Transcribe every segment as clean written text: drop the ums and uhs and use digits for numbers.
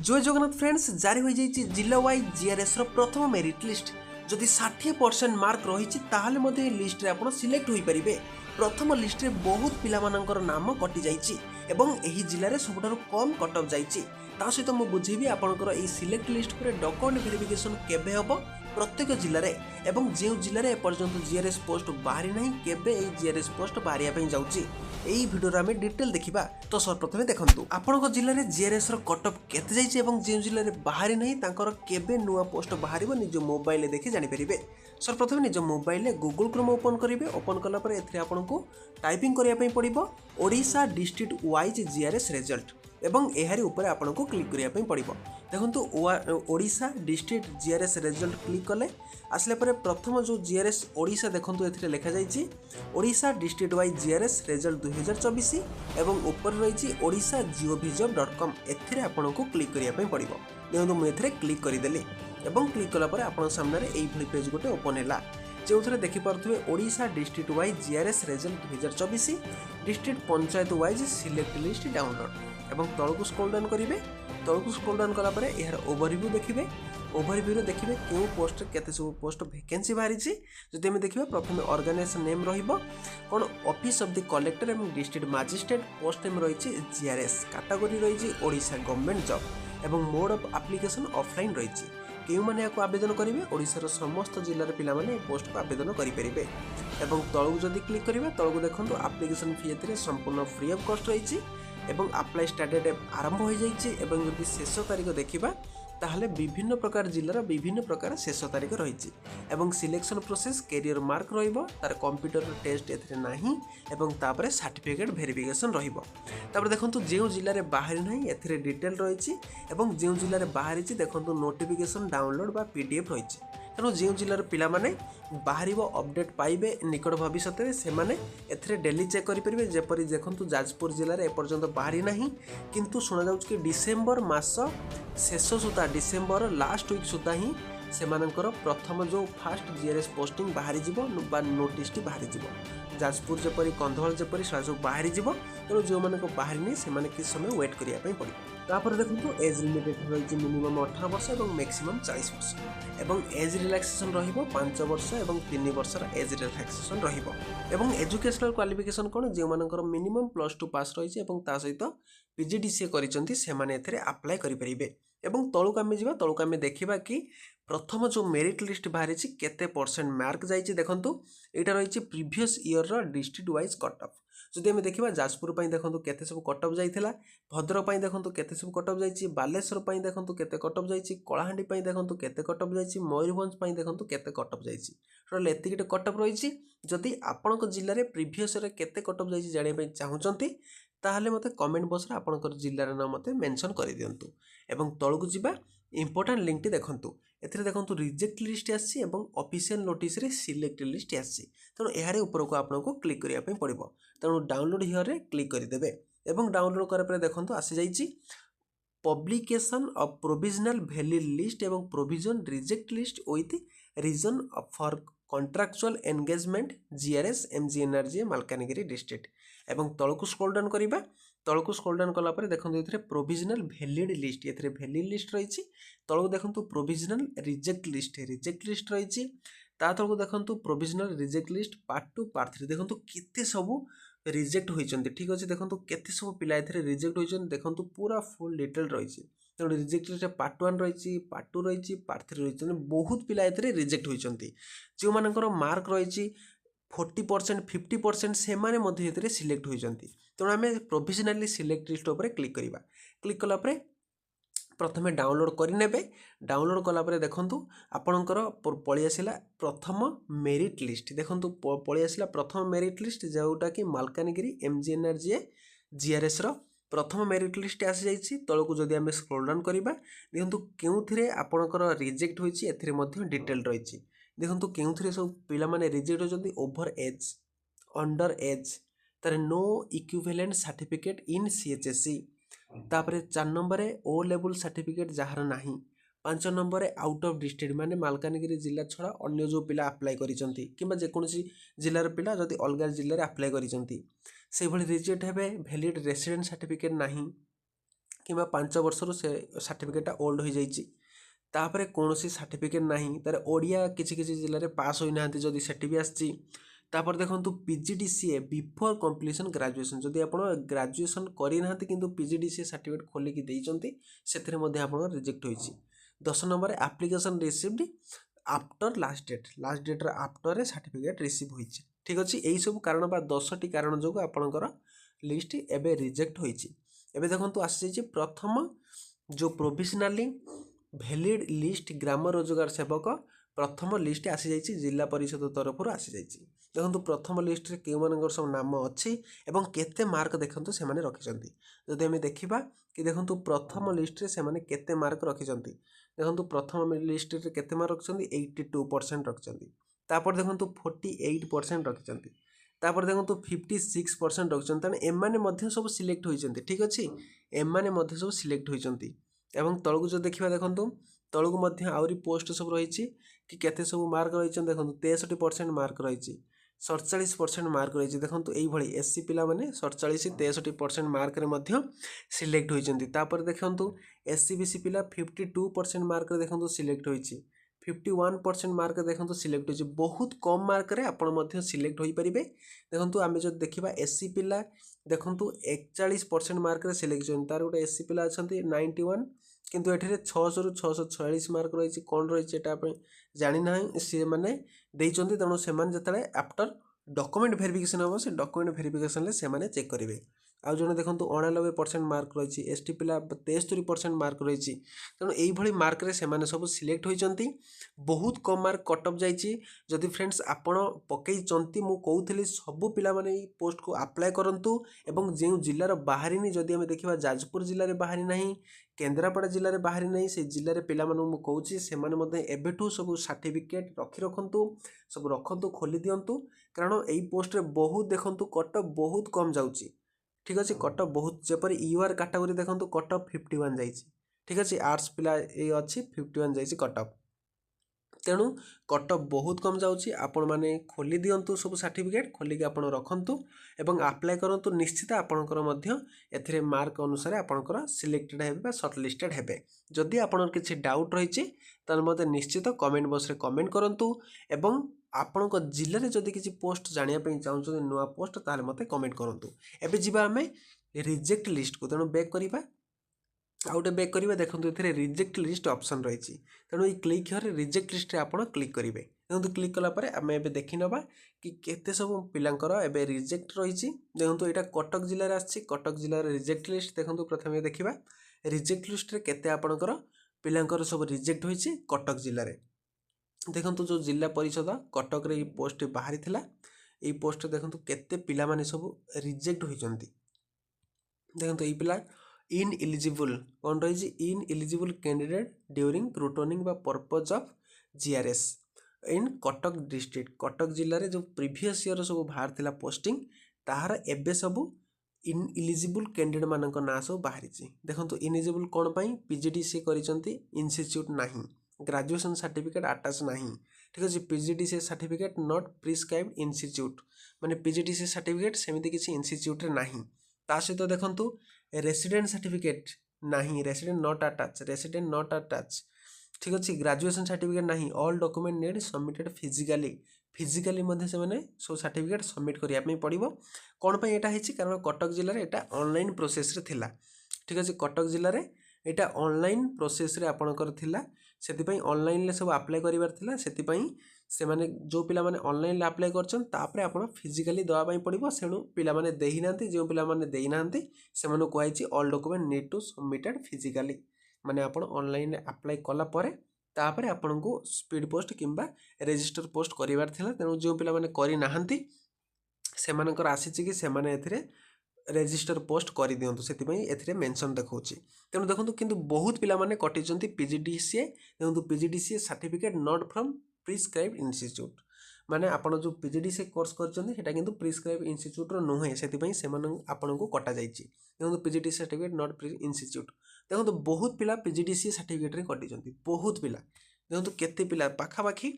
जय जगन्नाथ फ्रेंड्स जारी हो जाइए जिला वाइज जीआरएस प्रथम मेरिट लिस्ट जदि 60% मार्क रही लिस्ट रे आपण सिलेक्ट हो पारे। प्रथम लिस्ट रे बहुत पिलामानंकर नाम कटि जाइए एवं एही जिले में सबुठारु कम कटअफ जाइए। ता सहित मु बुझेबी आपनकर एही सिलेक्ट लिस्ट पर डॉक्यूमेंट वेरिफिकेशन केबे हबो प्रत्येक जिले में एवं जो जिले में एपर्यंत जीआरएस पोस्ट बाहरी नहीं केबे एही जीआरएस पोस्ट बाहरिया पई जाउची एही भिडियो आम डिटेल देखा। तो सर्वप्रथम देखंतु आपनक जिले में जीआरएस कटअफ केते जाइए एवं जो जिले में बाहरी नहीं तांकर केबे नुआ पोस्ट बाहरिबो निज मोबाइल देखि जानि परिबे। सर्वप्रथम निज मोबाइल गूगल क्रोम ओपन करेंगे। ओपन कला पर एथिरे आपनको टाइपिंग करिया पई पड़िबो Odisha district wise GRS result एवं एहारी ऊपर आपनको क्लिक करिया पई पड़िबो। देखंतु Odisha district GRS result click कले आसले पर प्रथम जो जीआरएस ओडिशा देखंतु एथिरे लिखा जाइछि Odisha district wise GRS result 2024 एवं ऊपर रही ओडिशा gov.com एथिरे आपनको क्लिक करिया पई पड़िबो। देखंतु मु एथिरे क्लिक करिदेली एवं क्लिक कला पर आपन सामने एई भली पेज गोटे ओपन हैला जो थे देखिपे Odisha district wise GRS result 2024 district panchayat wise select list download एवं तलक स्क्रॉल डाउन करेंगे। तलक स्क्रॉल डाउन कला यार ओवरव्यू देखिए। ओवरव्यू देखिए क्यों पोस्ट केते सब पोस्ट वैकेंसी बाहरी जदि आम देखा प्रथम ऑर्गेनाइजेशन नेम कौन ऑफिस ऑफ द कलेक्टर एवं डिस्ट्रिक्ट मजिस्ट्रेट पोस्ट नेम रही जीआरएस कैटेगरी रही ओडिशा गवर्नमेंट जॉब एवं मोड ऑफ एप्लिकेशन ऑफलाइन रही क्यों मैंने या आवेदन करेंगे ओडिशार समस्त जिलार पिला माने पोस्ट को आवेदन करेंगे। एवं तलू जदि क्लिक करेंगे तलू देखो एप्लिकेशन फी ए संपूर्ण फ्री ऑफ कॉस्ट रही एवं अप्लाई स्टार्ट डेट आरंभ हो जाइए। एवं जदि शेष तारीख देखा ताहले विभिन्न प्रकार जिलार विभिन्न प्रकार शेष तारीख रही एवं सिलेक्शन प्रोसेस कैरियर मार्क रहिबो तार कंप्यूटर टेस्ट एथिरे नाही एवं तापरे सर्टिफिकेट वेरिफिकेशन रहिबो। तापर देखंतु जे जिले में बाहरी नाही एथिरे डिटेल रही एवं जे जिले में बाहरी देखंतु नोटिफिकेशन डाउनलोड बा पीडीएफ रही। तेणु जो जिलार पिला माने बाहरिबो अपडेट पाइबे निकट भविष्य में से डेली चेक करेंगे। जेपरी देखंतु जाजपुर जिले में एपर्यंत बाहरी नहीं किंतु शुणा जाउछ कि डिसेम्बर मास शेष सुधा डिसेम्बर लास्ट वीक सुधा ही सेमानंकर प्रथम जो फास्ट जीआरएस पोस्टिंग बाहरी जीवो बा नोटिस टी बाहरी जीवो। जाजपुर जेपरी कंधमाल जेपरी सब बाहरी जीवो। तेणु जो माने को बाहरी नहीं से किस समय वेट करिया पई पड़े। तापर देखो एज लिमिट रही मिनिमम 18 वर्ष और मैक्सिमम 40 वर्ष एवं एज रिलैक्सेशन रहिबो 5 वर्ष और 3 वर्ष एज रिलैक्सेशन रहिबो। एवं एजुकेशनल क्वालिफिकेशन कौन जो मानकर मिनिमम +2 पास रही एवं ता सहित पीजीडीसीए करिसेंती से माने एथरे अप्लाई करि परिबे। एवं तळुक आमे जिबा तळुक आमे देखिबा कि प्रथम जो मेरिट लिस्ट बाहरी केते परसेंट मार्क जाइए। देखंतु एटा रही प्रीवियस ईयर रो डिस्ट्रिक्ट वाइज कट ऑफ जदि आम देखा जाजपुर देखो केते सब कट ऑफ जाइथिला भद्रक देखो केते सब कट ऑफ जाइए बालेश्वर देखो केते कट ऑफ जाइए कलाहांडी देखो केते कट ऑफ जाइए मयूरभंज देखो केते कट ऑफ जाइए टोटल एतिक कट ऑफ रही। जदि आपणक जिले में प्रीवियस केते कट ऑफ जाइए जानिया चाहूँगी ताहले मते कमेंट बॉक्स रे आपणकर जिल्लार नाम मते मेंशन कर दियंतु। एवं तळकु जिबा इंपोर्टेंट लिंक टी देखंतु एथिरे देखंतु रिजेक्ट लिस्ट आसी एवं ऑफिशियल नोटिस रे सिलेक्ट लिस्ट आसी। तेणु यार ऊपर को आपको क्लिक करिया पे पड़िबो। तेणु डाउनलोड हियर रे क्लिक करदेवे एवं डाउनलोड करा पर देखंतु आसी जाइछि publication of provisional valid list एवं provision reject list with reason for contractual engagement GRS एमजीएनआरजे मालकानगिरी डिस्ट्रिक्ट एवं तळकु स्क्रॉल डाउन करिबा। तळकु स्क्रॉल डाउन कला पर देखंतु एथिरे प्रोविजनल वैलिड लिस्ट एथिरे वैलिड लिस्ट रही तळकु देखंतु प्रोविजनल रिजेक्ट लिस्ट रही ता तळकु देखंतु provisional reject list part 2 part 3 देखंतु केते सब रिजेक्ट होइचंती। ठीक अछि देखंतु केते सब पिला एथिरे रिजेक्ट होइचंती देखंतु पूरा फुल डिटेल रही। तेणु रिजेक्ट लिस्ट पार्ट 1 रही पार्ट 2 रही पार्ट 3 रही बहुत पिला एथिरे रिजेक्ट होइचंती। जो मानकर मार्क रही 40% 50% से माने मध्य एथिरे सिलेक्ट होइचंती। तेणु आम प्रोविजनली सिलेक्ट लिस्ट उपर क्लिक करिबा। क्लिक कला पर प्रथमे डाउनलोड करने डाउनलोड कलापर देखंतु आपणकर पळि आसिला प्रथम मेरिट लिस्ट। देखंतु पळि आसिला प्रथम मेरिट लिस्ट जोटा कि मालकानगिरी एमजीएनआरजे जीआरएस रो प्रथम मेरिट लिस्ट आसी जाइछि। तळकु जदि आम स्क्रॉल डाउन करिबा देखंतु केउथिरे आपणकर रिजेक्ट होइछि एथिरे मध्य डिटेल रहिछि। देखंतु केउथिरे सब पिला माने रिजेक्ट होइछंती ओभर एज अंडर एज तारे no equivalent certificate in CHSC तापरे 4 नंबर ओ लेवल सर्टिफिकेट जहार नाही 5 नंबर आउट ऑफ डिस्ट्रिक्ट माने मालकानगिरी जिला छड़ा अन्य जो पिला अप्लाई करिसंती किबा जे कोनोसी जिल्लार पिला जदि अलगा जिल्ला रे अप्लाई करिसंती से भली रिजेक्ट हेबे वैलिड रेसिडेंट सर्टिफिकेट नाही किंवा 5 वर्षर से सर्टिफिकेटा ओल्ड हो जाइए तापर कौन सर्टिफिकेट ना तार ओडिया किसी किसी जिले में पास होना जदि सेठी भी आसी तापर देखो पीजीडीसीए बिफोर कंप्लीशन ग्रेजुएशन जदि आप ग्रेजुएशन करना कि पीजीडीसीए सर्टिफिकेट खोलिकी देते से रिजेक्ट होती 10 number application received after last date after certificate receive होती ठीक अच्छे यही सब कारण 10टी कारण जो आपंकर लिस्ट एवं रिजेक्ट होती एवं देखो आसी जाइए प्रथम जो प्रोविजनाली भैलिड लिस्ट ग्राम रोजगार सेवक प्रथम लिस्ट आसी जाइए जिला परिषद तरफ आसी जाइए देखो प्रथम लिस्ट रे क्यों मानकर सब नाम अच्छी एवं केते मार्क देखो से रखिंट जदि आम देखा कि देखो प्रथम लिस्ट रे से केते मार्क रखिंट देखो प्रथम लिस्ट रे केते मार्क रखिंट 82% रखिंट तापर देखो 48% रखिंट तापर देखो 56% रखिंट तेणु एम सब सिलेक्ट होती ठीक अच्छे एम सब सिलेक्ट होती एवं तलू जो देखा देखो तलू आहरी पोस्ट सब रही कि केते सब मार्क रही देखो 63% मार्क रही 47% मार्क रही देखो यही एससी पिला माने 47-63% मार्क रे सिलेक्ट होती देखो एससी बीसी पिला 52% मार्क रे देखो सिलेक्ट होती 51% मार्क देखो सिलेक्ट होती बहुत कम मार्क रे आपण सिलेक्ट हो पारे देखो आम जो देखा एससी पिला देखो 41% मार्क रे सिलेक्ट होती तार गोटे एससी पिला अच्छा 91 किंतु एठे 600 ରୁ 646 मार्क रही कौन रही जानी ना सी मैंने तेणु से आफ्टर डॉक्यूमेंट वेरिफिकेशन हम से डॉक्यूमेंट वेरिफिकेशन से चेक करेंगे आउ जड़े देखो 99% मार्क रही एसटी पिला 73% मार्क रही तेणु यही मार्क रे से सब सिलेक्ट होती बहुत कम मार्क कटअप जाइए फ्रेंड्स आपण पकई मु कहूली सबू पिला माने पोस्ट को अप्लाई करूँ एवं जो जिलार बाहरी जदि आम देखा जाजपुर जिले में बाहरी ना केन्द्रापड़ा जिले में बाहरी ना से जिले में पिला मानू कहूँ से एबेठू सब सर्टिफिकेट रखु सब रखु खोली दिंतु कारण यही पोस्ट रे बहुत देखु कटअप बहुत कम जाऊँगी ठीक अच्छे कटअप बहुत जपर यूआर कैटेगरी देखो कटअप 51 जाइए ठीक अच्छे आर्ट्स पिला ये अच्छी 51 जाइए कटअप तेणु कटअप बहुत कम जाऊँगी आपण मैंने खोली दिंतु सब सर्टिफिकेट खोलिक आप रखु एवं अप्लाई करूँ निश्चित आपंकर ए मार्क अनुसार आपंकर सिलेक्टेड हे सर्टलिस्टेड हे जदि आपन किसी डाउट रही मत निश्चित कमेंट बॉक्स रे कमेंट करूँ एवं आपण जिले में जदि किसी पोस्ट जानापी चाहते नुआ पोस्ट ताल मत कमेंट करूँ एवं जी आम रिजेक्ट लिस्ट को तेणु बैक करवा आउटे बैक करवा देखो ये रिजेक्ट लिस्ट ऑप्शन रही तेणु ये क्लिक हियर रिजेक्ट लिस्ट रे आप क्लिक करेंगे देखो क्लिक कलापर आम ए देखी ना कि केते सब पिलांकर एबे रिजेक्ट रही देखो यहाँ कटक जिले में आसी कटक जिले रिजेक्ट लिस्ट देखो प्रथम देखा रिजेक्ट लिस्ट रे केते आपणकर पिलांकर सब रिजेक्ट होती कटक जिले में देखो जो जिला परिषद कटक रे पोस्ट बाहरी थिला ये पोस्ट देखो केते पिला माने सब रिजेक्ट होइचंती देखो ये पिला इन एलिजिबल कौन रही इन एलिजिबल कैंडिडेट ड्यूरिंग रूटनिंग बा purpose of GRS in Cuttack district Cuttack जिले में जो प्रीवियस ईयर सब बाहर थिला पोस्टिंग ताहार एबे सब इन एलिजिबल कैंडिडेट मानक ना सब बाहरी देखो इनएलिजिबल कौन पाई पीजीडीसी करिसंती इंस्टीट्यूट नाही ग्रेजुएशन सर्टिफिकेट अटैच नहीं ठीक अच्छे PGDC certificate not prescribed institute माने पीजीडीसी सर्टिफिकेट सेमती किसी इंस्टीट्यूट रे नहीं ता सहित देखंतु रेसिडेंट सर्टिफिकेट नहीं रेसिडेंट नॉट अटैच ठीक अच्छे ग्रेजुएशन सर्टिफिकेट नहीं all document need submitted physically से मैंने सब सर्टिफिकेट सबमिट करने पड़ो कौन पर यहाँ है कारण कटक जिले में यहाँ ऑनलाइन प्रोसेस रे थिला ठीक अच्छे कटक जिले में यहाँ ऑनलाइन प्रोसेस रे आपणकर थिला से ऑनलाइन सब अप्लाई करार से माने जो पिला माने ऑनलाइन अप्लाई कर फिजिकली दवाई पड़ो सेणु पिला माने देही नांती जो पिला माने देही नांती से माने कहैछि all document need to submitted physically माने आपण ऑनलाइन अप्लाई कला परे तापरे आपन को स्पीड पोस्ट किंबा रजिस्टर पोस्ट करिवार थिला तेणु जो पिला माने करि नाहंती से मानकर आसीछि कि से माने एथिरे रजिस्टर पोस्ट कर दिंतु से मेंशन देखा तेणु देखो किंतु बहुत पिला माने कटिजंती पीजीडीसीए देखो PGDCA certificate not from prescribed institute माने आपण जो पीजीडीसीए कोर्स करछंती सेटा किंतु प्रिस्क्राइब इंस्टीट्यूट रो नुहे से आपण को कटा जाइछि देखो PGDCA certificate not pre institute देखो बहुत पिला पीजीडीसीए सर्टिफिकेट रे कटिजंती बहुत पिला देखो केते पिला पाखापाखि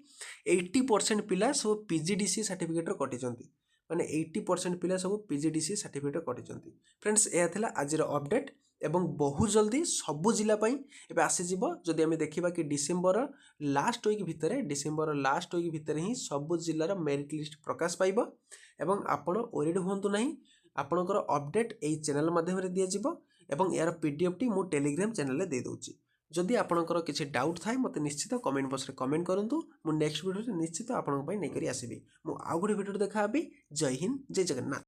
80% पिला सब पीजीडीसीए सर्टिफिकेट रे कटिजंती माने 80% पिला सब पीजीडीसीए सर्टिफिकेट कटिजंती फ्रेंड्स यह थिला आजिर अपडेट ଏବଂ ବହୁତ ଜଲ୍ଦି ସବୁ ଜିଲ୍ଲା ପାଇଁ ଏବେ ଆସିଯିବ। ଯଦି ଆମେ ଦେଖିବା କି ଡିସେମ୍ବର ଲାଷ୍ଟ ୱିକ୍ ଭିତରେ ହିଁ ସବୁ ଜିଲ୍ଲାର ମେରିଟ୍ ଲିଷ୍ଟ ପ୍ରକାଶ ପାଇବ। ଏବଂ ଆପଣ ଓରିଡ୍ ହୁଅନ୍ତୁ ନାହିଁ, ଆପଣଙ୍କର ଅପଡେଟ୍ ଏଇ ଚ୍ୟାନେଲ୍ ମାଧ୍ୟମରେ ଦିଆଯିବ ଏବଂ ଏହାର ପିଡିଏଫ୍ଟି ମୁଁ ଟେଲିଗ୍ରାମ ଚ୍ୟାନେଲରେ ଦେଇଦେଉଛି। ଯଦି ଆପଣଙ୍କର କିଛି ଡାଉଟ୍ ଥାଏ ମୋତେ ନିଶ୍ଚିତ କମେଣ୍ଟ ବକ୍ସରେ କମେଣ୍ଟ କରନ୍ତୁ। ମୁଁ ନେକ୍ସଟ ଭିଡ଼ିଓରେ ନିଶ୍ଚିତ ଆପଣଙ୍କ ପାଇଁ ନେଇକରି ଆସିବି। ମୁଁ ଆଉ ଗୋଟେ ଭିଡ଼ିଓରେ ଦେଖା ହେବି। ଜୟ ହିନ୍ଦ, ଜୟ ଜଗନ୍ନାଥ।